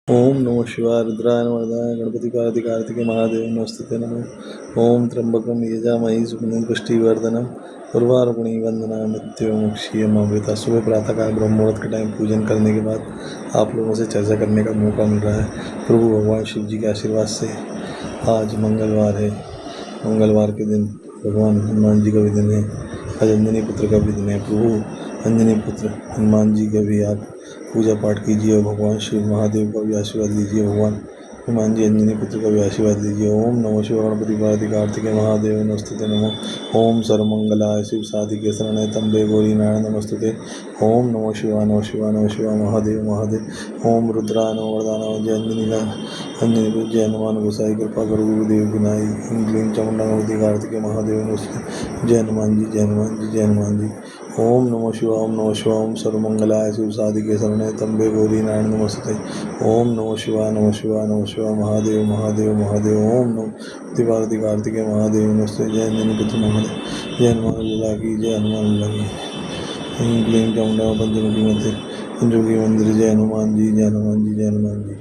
ओम नमः शिवाय रुद्राय वरदाय गणपति कार्तिके महादेव नमस्ते नमः। ओम त्र्यंबकम यजामहे सुगंधिं पुष्टिवर्धनम उर्वारुकमि वंदना मृत्युमुक्षीयमामृता। सुबह प्रातःकाल ब्रह्म मुहूर्त के टाइम पूजन करने के बाद आप लोगों से चर्चा करने का मौका मिल रहा है। प्रभु भगवान शिव जी के आशीर्वाद से आज मंगलवार है। मंगलवार के दिन भगवान हनुमान जी का भी दिन है। आज अंजनी पुत्र का भी दिन है। प्रभु अंजनी पुत्र हनुमान जी का भी आप पूजा पाठ कीजिए और भगवान शिव महादेव का भी आशीर्वाद लीजिए। भगवान हनुमान जी अंजनी पुत्र का भी आशीर्वाद लीजिए। ओम नमः शिव गणपति कार्तिके महादेव नमस्ते नमः। ओम सर्वमंगलाय शिव साधिके शरण्ये त्र्यंबके गौरी नारायण नमस्ते। ओम नमः शिवाय नमः शिवाय नमः शिवाय महादेव महादेव। ओम रुद्राय नमः वरदाय जय अंजनी जय हनुमान गोसाई कृपा करो गुरुदेव विनाई क्लीं चामुंडा नमस्ते कार्तिके महादेव नमस्ते। जय हनुमान जी जय हनुमान जी जय हनुमान जी। ओम नमः शिवाय ओम नमः शिवाय ओम सर्वमंगलाय शिव साधिके शरण्ये त्र्यंबके गौरी नारायण नमस्ते। ओम नमः शिवाय नमः शिवाय नमः शिवाय महादेव महादेव महादेव। ओम नमः पार्वती कार्तिके महादेव नमस्ते। जय अंजनी पुत्र महादेव जय हनुमान लला की जय हनुमान लला की क्लीं चामुंडा पंचमुखी मध्य पंचमुखी मंदिर। जय हनुमान जी जय हनुमान जी जय हनुमान जी।